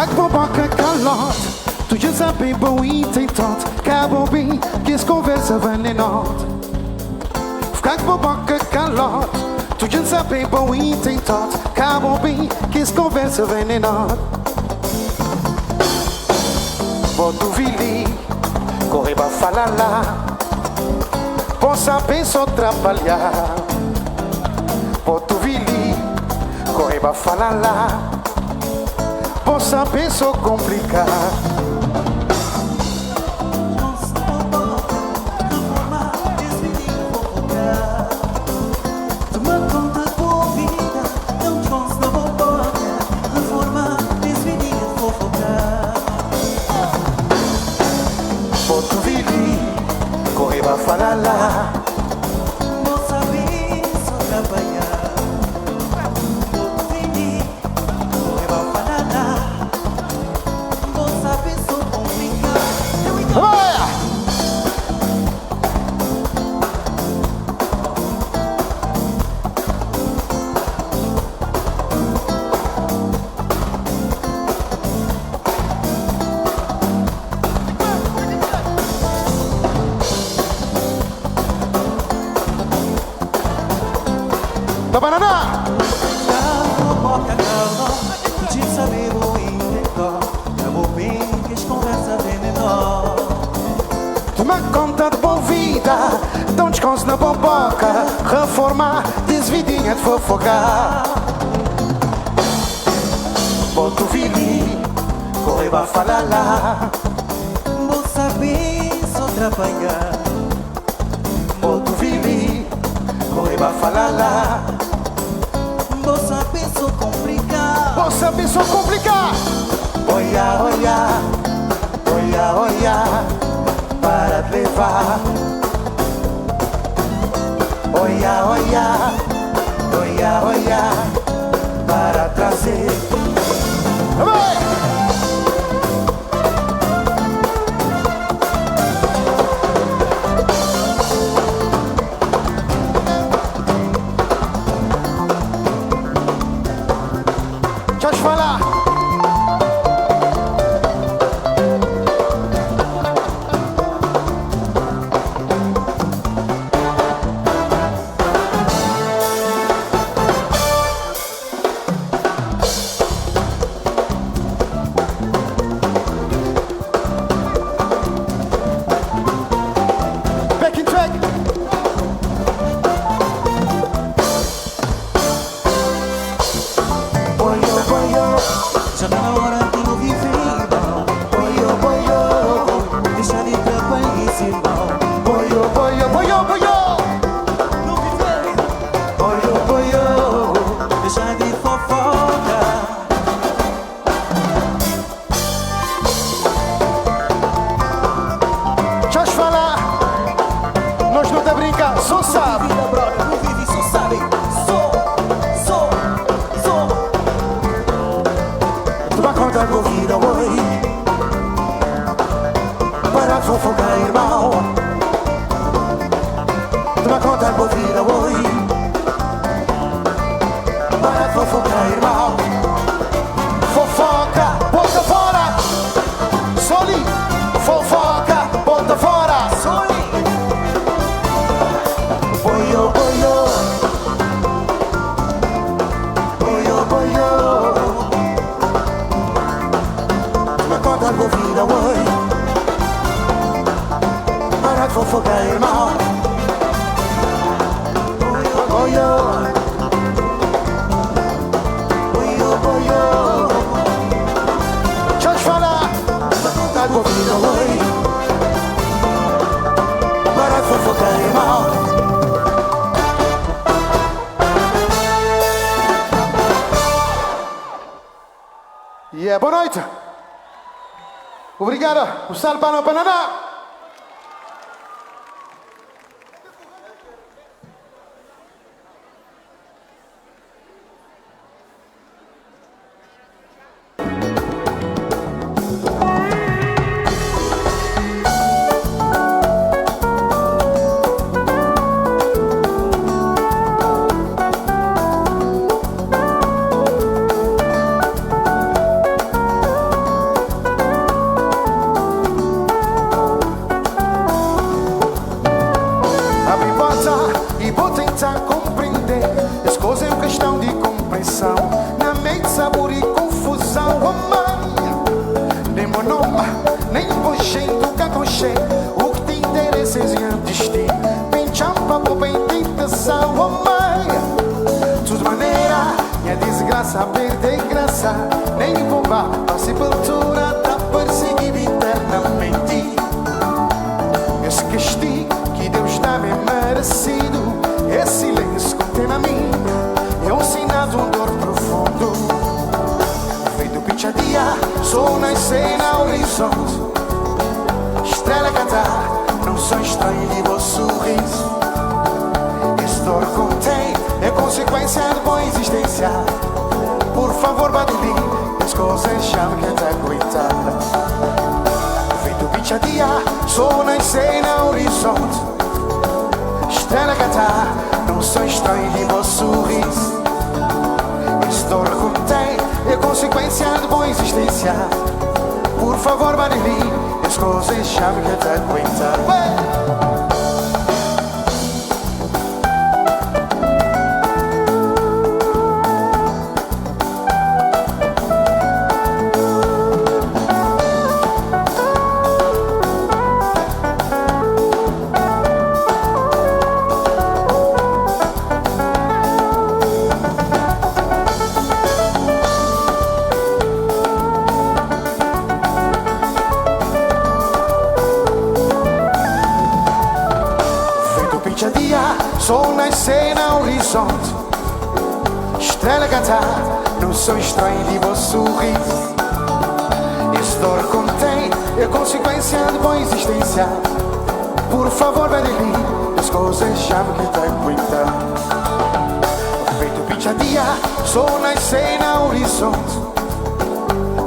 Ficar com boca calote, tu já sabe bom e tem tonto. Cabo bem, que essa conversa venenosa. Ficar com boca calote, tu já sabe bom e tem tonto. Cabo bem, que essa conversa venenosa. Boto vili, corre pra falar lá. Possa pensar trabalhar. Boto vili, corre pra falar lá. Possa pensar complicar. Fala lá, moça vem só trabalhar. Outro filho, corre pra falar lá. Moça vem só complicar. Banana! Toma conta de boa vida, dá um descanso na boboca. Reformar, desvidinha de fofocar. Bota o vili, corre pra falar lá. Vou saber só trabalhar. Bota o vili, corre pra falar lá. Você pensou complicar. Você pensou complicar. Olha, olha, olha, olha, para levar. Olha, olha, olha, olha, para trazer. Deixa eu te falar. Back in track. Já tá na hora de não viver, não. Boiô, boiô, deixa de trabalhar esse mal. Boiô, boiô, boiô, boiô, não viver. Boiô, boiô, deixa de fofoca. Deixa eu te falar, nós não tá brincando, só sabe. Não vive, só sabe. Conta com vida hoje para fofocar, irmão. Toma conta com vida hoje para fofocar, irmão. Fofoca, bota fora. Soli, fofoca, bota fora. Soli. Boiô, boiô, boiô, boiô. Conta com vida hoje para fofocar, irmão. Boiô, boiô, boiô. Deixa eu te falar. Conta com vida hoje para fofocar, irmão. Yeah, boa noite. Obrigado, o sal para o Pananá. saber de graça, nem bomba, a sepultura tá perseguindo eternamente. Esse castigo que Deus dá é merecido. Esse silêncio contém a mim, é um sinal de um dor profundo. Feito pichadia, sol nascer no horizonte, estrela cantar, não sou estranho de vosso sorriso. Esse dor contém, é consequência de boa existência. Por favor, badili, as coisas já me quer aguentar. Feito pichadia, sol nascer no horizonte, estrela cantar, não sou estranho de vosso sorriso. Esse dor contém, é consequência de boa existência. Por favor, badili, as coisas já me quer aguentar. Sol nascer no horizonte, estrela cantar, não sou estranho de vosso sorriso. Esse dor contém, é consequência de boa existência. Por favor, badili, as coisas já me quer aguentar. Feito pichadia, sol nascer no horizonte,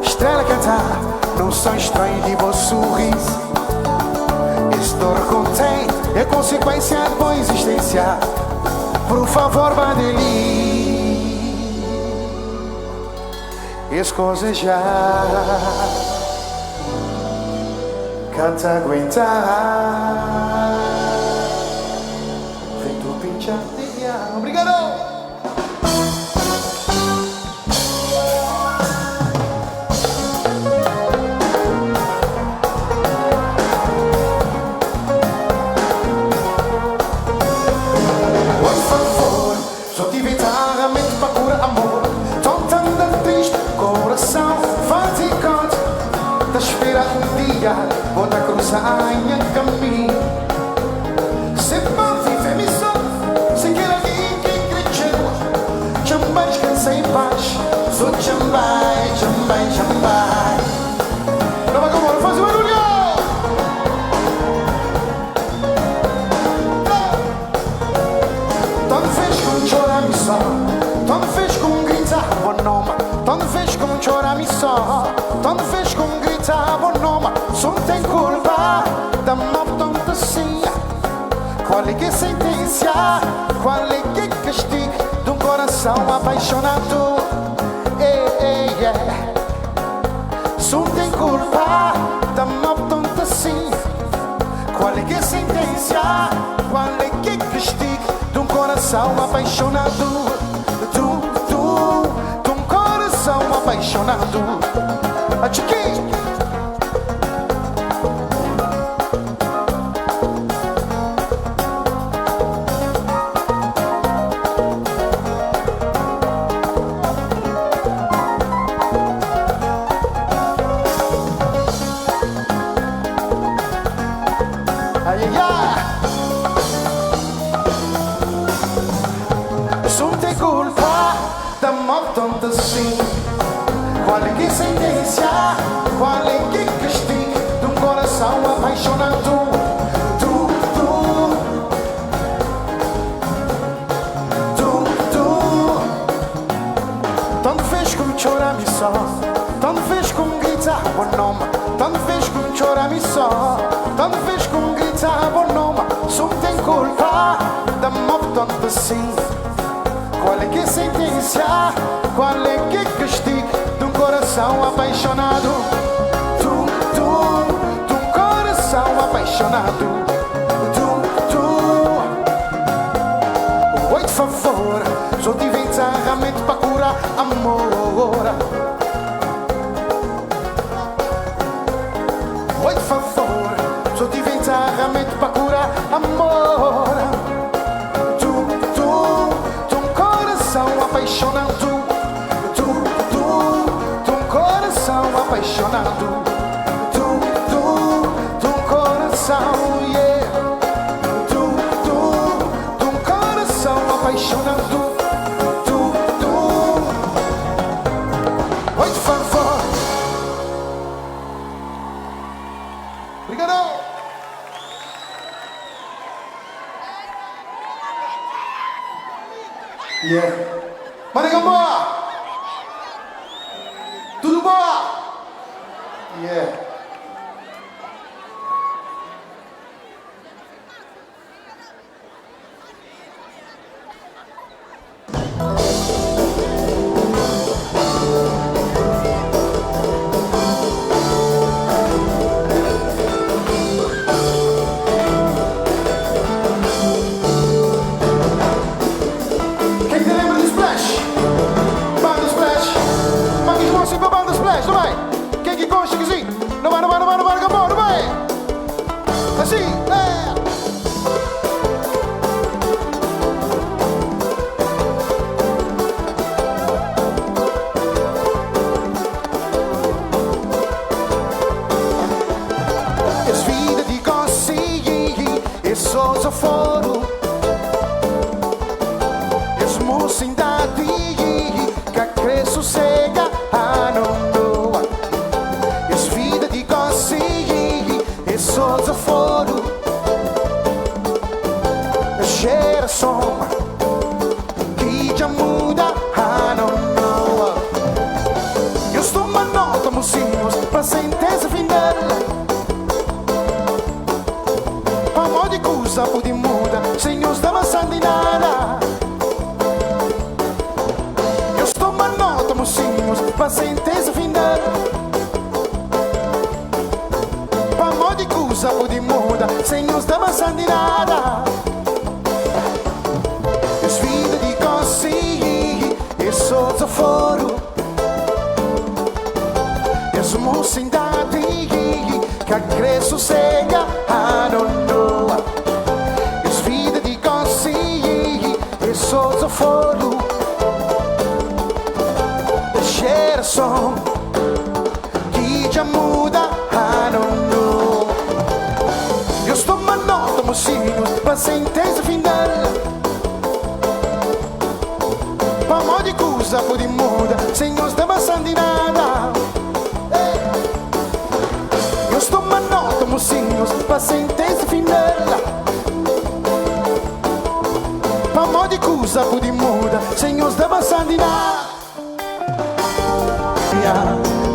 estrela cantar, não sou estranho de vosso sorriso. Esse dor contém, é consequência de boa existência. Por favor, badili, as coisas já can't aguentar. Feito pichadia. Obrigado! Vou dar cruzar em caminho. Se para viver missão, se quer alguém que cresceu, chambai, descansa em paz. Sou chambai, chambai, chambai. Não vai como faz o barulho. Tanto fez com chorar missão, tanto fez com gritar bom nome, tanto fez com chorar missão, tanto fez com gritar bom nome. Som tem curva, da mão tão assim. Qual é que é sentença? Qual é que é castigo de um coração apaixonado? Som tem curva, da mão tão assim. Qual é que é sentença? Qual é que é castigo de um coração apaixonado? De um coração apaixonado. A chiquinha. Qual é que é sentença? Qual é que é castigo de um coração apaixonado? Tanto fez como chorar-me só, tanto fez como gritar bom nome, tanto fez como chorar-me só, tanto fez como gritar bom nome. Som tem culpa, da mão tanto assim. Qual é que é sentença? Qual é que é castigo de um coração apaixonado? De um coração apaixonado. Oi, de favor, só tive encerramento para curar amor. Oi, de favor, só tive encerramento para curar amor. De um coração apaixonado. De fanto, tu, tu. Oi, fanfó. Obrigado. Yeah. Mana Gamboa? Tudo boa? Yeah.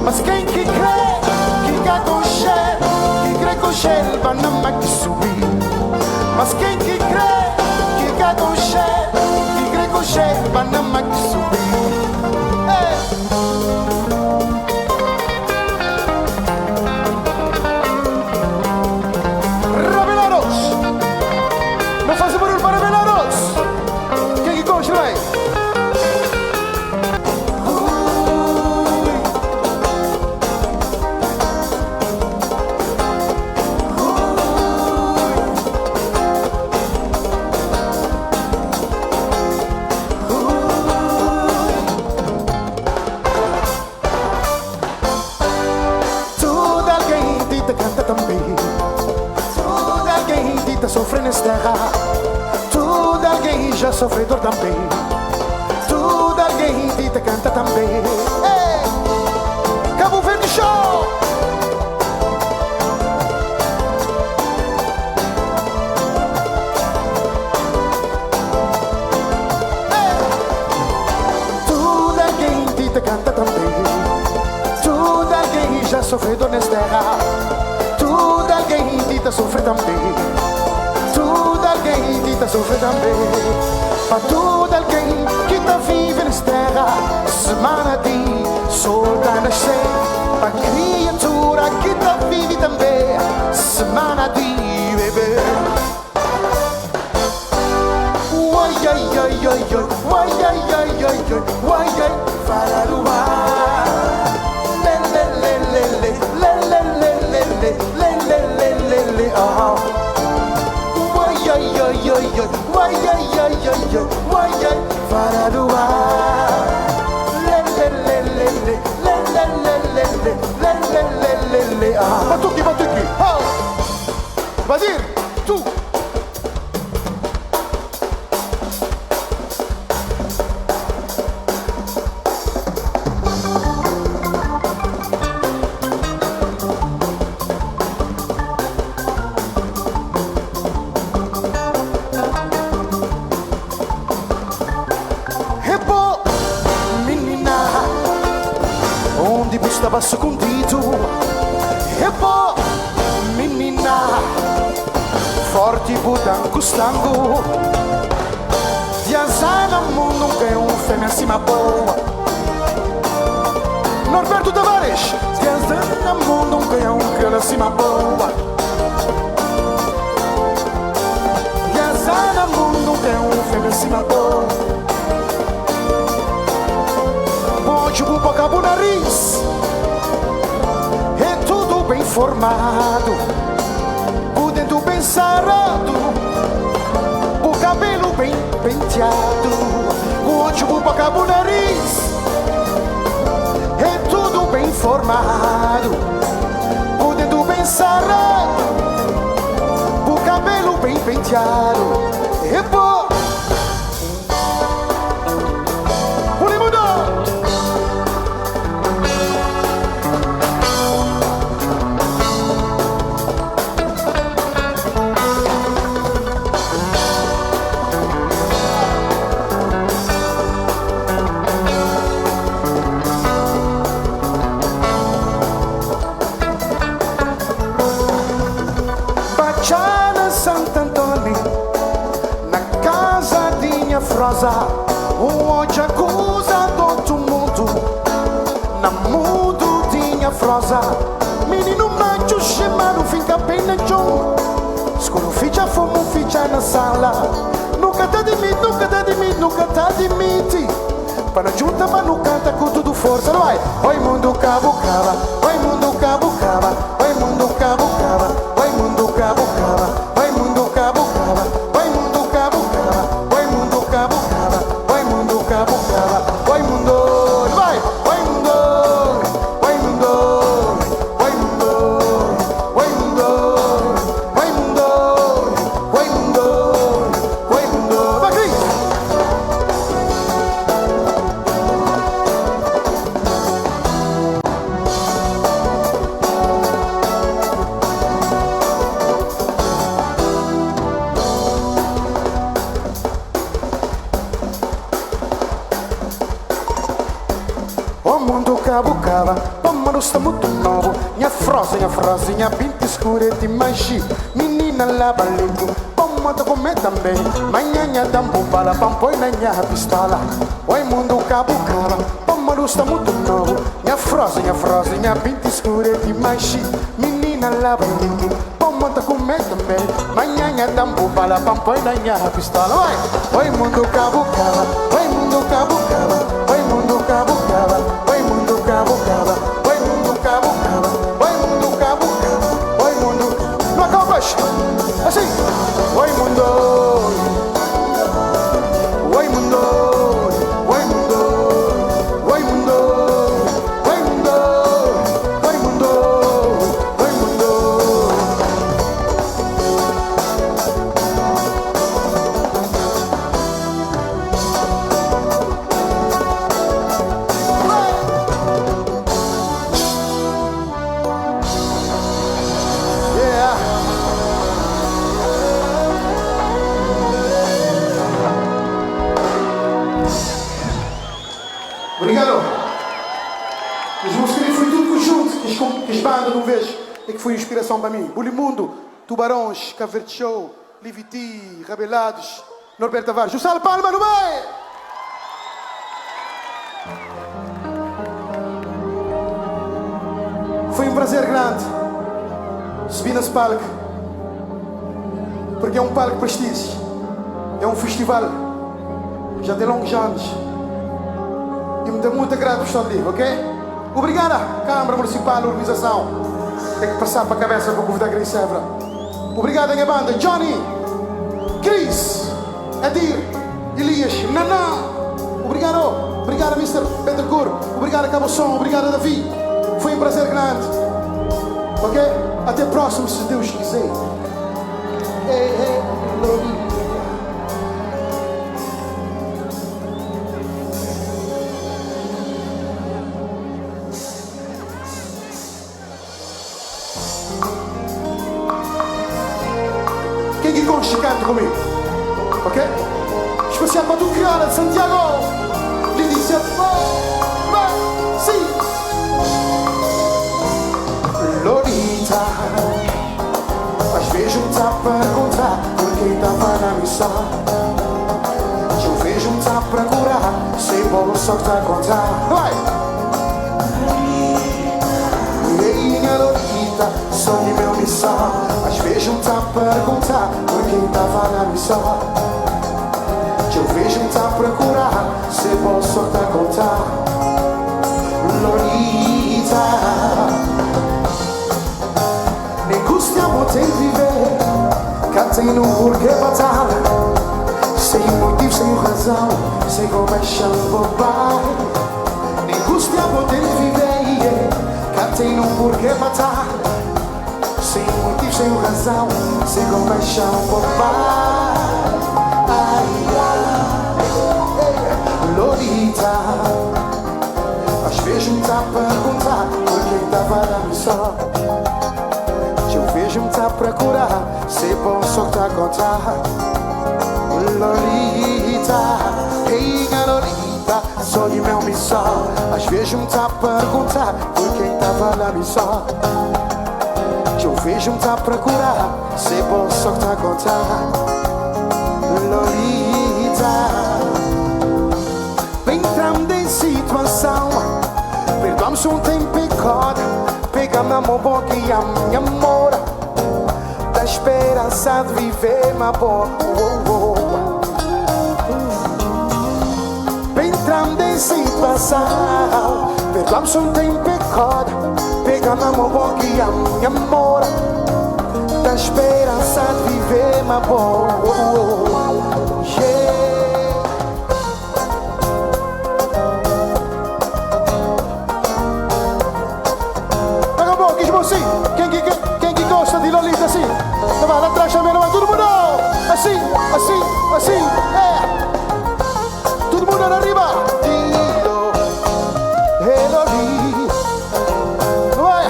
Mas quem que crê, que cá com cheiro, que crê com cheiro, vai na máquina subir. Mas quem que crê, que cá com cheiro, que crê com cheiro, vai na máquina subir. Revelaros, não faz barulho para revelaros. Quem que gosta, vai? Sofre nesta terra, tudo alguém já sofredor também, tudo alguém te canta também. Ei, Cabo Verde Show! Ei, tudo alguém te canta também, tudo alguém já sofredor nesta terra, tudo alguém te sofre também. Tudo alguém que está sofrendo também. Para tudo alguém que está vivendo nessa terra, semana de sol está nascer. Para criatura que está vive também, semana de beber. Uai, ai, ai, ai, ai, uai, ai, ai, ai, ai, uai, ai, para do mar. Le, le, le, le, le, le, le, le, le, le, le, le, le, le, oh. Ai, ai, ai, ai, ai, ai, ai, ai, ai, ai, para do ar. Le, le, le, le, le, le, le, le, le, le, le, le, le, ah. Batuque, batuque, oh. Vazir, tu. estava escondido. E pô, menina, forte budão custando. Diazai no mundo que é um fêmea acima boa. Norberto Tavares, diazai no mundo que é um girl acima boa. Diazai no mundo que é um fêmea acima boa. Pode o cabo nariz, é tudo bem formado, o dentro bem sarado, o cabelo bem penteado. Pode o cabo nariz, é tudo bem formado, o dentro bem sarado, o cabelo bem penteado. E pô, um ódio acusa do outro mundo. Na mundo tinha froza, menino macho chamado fica bem na John. Escuro ficha, fumo ficha na sala. Nunca tá de mim, nunca tá de mim, nunca tá de mim. Para junta, para no canta com tudo força. Não vai, oi mundo cabo cava, oi mundo cabo cava, oi mundo cabo cava, oi mundo cabo cava, oi mundo cabo cava, oi mundo cabo cava. Oi mundo, vai, oi mundo, oi mundo, oi mundo, oi mundo, oi mundo, oi mundo, oi mundo, vai Cris. O mundo cabo cava, o mundo está muito novo. Minha frase, minha pinta escura de magia. Menina lava limpo, o mundo come também. Manhã dambo bala, pampoi na minha pistola. Oi mundo cabo cava, o mundo está muito novo. Minha frase, minha pinta escura de magia. Menina lava limpo, o mundo come também. Manhã dambo bala, pampoi na minha pistola. Oi mundo cabo cava, oi mundo cabo cava, oi mundo cabo cava, oi mundo cabo cava, oi mundo cabo cava, oi mundo cabo cava, oi mundo. Não acabas assim. Oi mundo, oi mundo, oi mundo, oi mundo, oi mundo, oi mundo, oi mundo. Obrigado. As músicas foi tudo conjunto, que as bandas não vejo, é que foi inspiração para mim. Bulimundo, Tubarões, Caverde Show, Liviti, Rabelados, Norberto Tavares. Jussal Palma no meio! Foi um prazer grande subir nesse palco, porque é um palco prestígio, é um festival, já tem longos anos. E me dá muito agrado por estar ali, ok? Obrigada, Câmara Municipal, organização. Tem que passar para a cabeça para convidar a Grace Évora. Obrigado, minha banda, Johnny, Chris, Adir, Elias, Naná. Obrigado, obrigado, Mr. Betancourt. Obrigado, Cabo Som. Obrigado, Davi. Foi um prazer grande. Ok? Até próximo, se Deus quiser. Quem que gosta de canto comigo? Ok? Especial para tu criar de Santiago. Lhe disse, vai, sim. procurar, sei bom só que tá a contar. Vai! Minha Lolita, sonho meu missão. Às vezes um tá a perguntar por quem tava na missão. Que eu vejo um tá a procurar, sei bom só que tá a contar. Lolita, nem custa a botar em viver. Cá tem no porquê batalha. Sem motivo, sem razão, sem como é chão bobai. Nem custa a botar em viver. Cá tem um porquê matar. Sem motivo, sem razão, sem como é chão bobai. Lolita, às vezes me tá a perguntar por quem tava na missão. Eu vejo me tá a procurar, sei bom só que tá a contar. Lolita, minha Lolita, sonho meu missão. Às vezes me tá a perguntar por quem tava na missão. Eu vejo me tá a procurar, sei bom só que tá a contar. Lolita, bem tramo em situação. Perdoa-me se um tempo encoda. Pega-me a mão boca e a minha mora. Da esperança de viver uma boa. Bem tramo em situação. Perdoa-me se um tempo encoda. Pega-me a mão boca e a minha mora. Da esperança de viver uma boa. Assim, quem que gosta de Lolita assim? Não vai lá atrás também, não vai todo mundo! Assim, assim, assim, todo mundo arriba! Lolita, não é?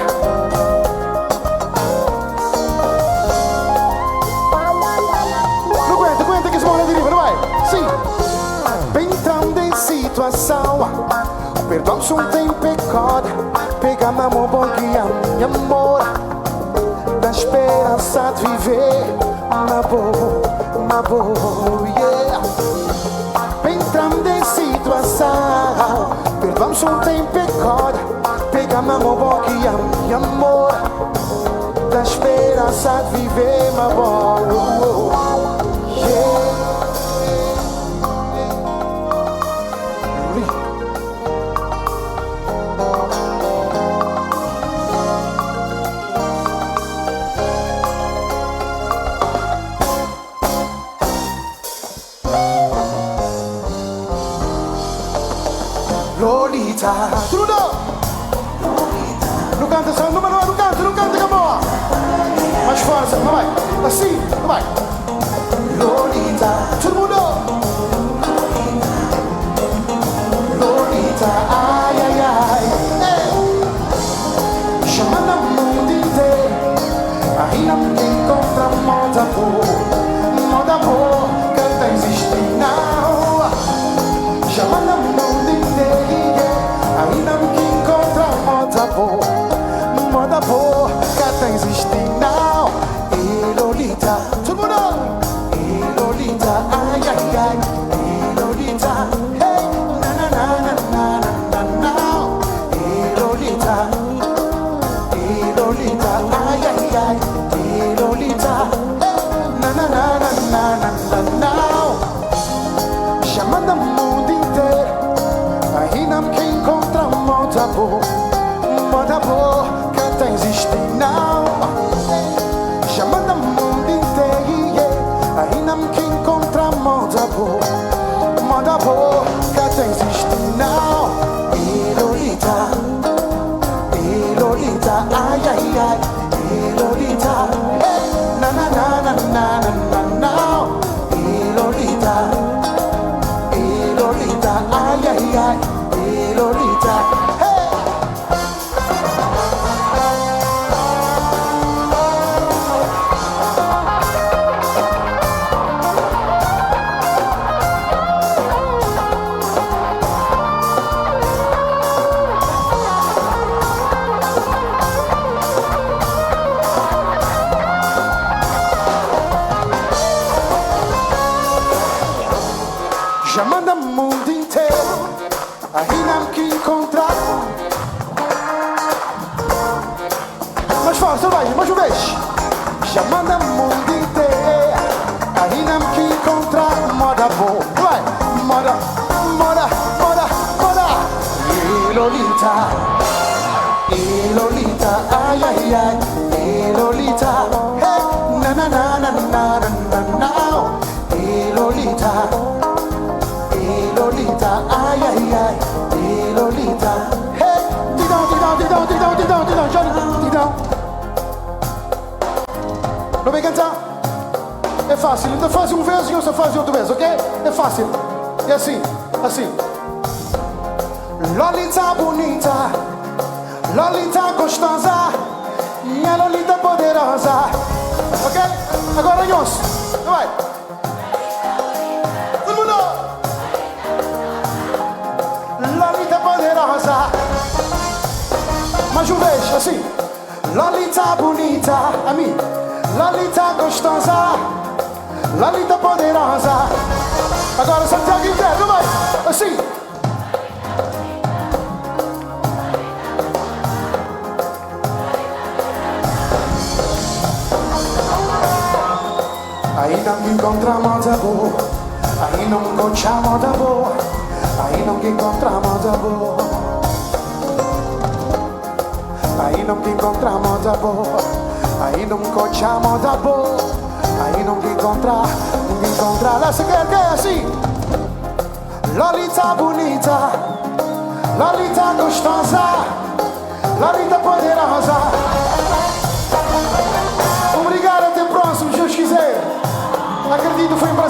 Não aguenta que esse morre de riba, não vai? Sim! Bem tão em situação. Perdão se um tempo encoda. Pega na mão boca e a minha amor. Da esperança de viver na boa, yeah. Bem tramo em situação. Perdão se um tempo encoda. Pega na mão boca e a minha amor. Da esperança de viver na boa, yeah. Lolita, tudo! Não canta só, não canta, Gamboa! Mais força, não vai! Assim, não vai! Lolita, todo mundo! Lolita, ai, ai, ai! Ei. Chamando o mundo inteiro, aí não me encontra moda boa, que tá existindo não. Chamando o mundo inteiro, ainda me encontra moda boa, que tá existindo não. E Lolita, todo mundo! E Lolita, ai, ai, ai. E Lolita, hey, na na na na na na na. E Lolita, ai, ai, ai. E Lolita, hey, na na na na na na na. Chamando o mundo inteiro, ainda me encontra moda boa, que tá existindo não. Chamando o mundo inteiro, ainda me encontra moda boa, que tá existindo não. E Lolita, ai, ai, ai. E Lolita, hey, na na na na na na na. E Lolita, ai, ai, ai. E Lolita, hey. Chamando mundo inteiro, aí não que encontrar. Mais forte, vai, mais uma vez. Chamando o mundo inteiro, aí não que encontrar moda boa. Vai, moda, moda, moda, moda. E Lolita, ai, ai, ai. E Lolita, hey, na na na na na na na na. E Lolita, ai, ai, ai. E Lolita, hey, didão, didão, didão, didão, didão, didão, Johnny, didão. Não vem cantar? É fácil, então faz uma vez e outra faz outra vez, ok? É fácil. É assim, assim. Lolita bonita, Lolita gostosa, minha Lolita poderosa. Ok? Agora nós. Vai. Todo mundo. Lolita poderosa. Mais uma vez, assim. Lolita bonita, a mim. Lolita gostosa, Lolita poderosa. Agora Santiago inteiro, vai. Assim. Aí não encontramos a boa, aí não encontramos a boa, aí não encontramos a boa, aí não encontramos a boa, aí não encontramos a boa, aí não encontrar, essa que é assim. Lolita bonita, Lolita gostosa, Lolita poderosa. Obrigado, até o próximo, se Deus quiser. Acredito, foi um prazer.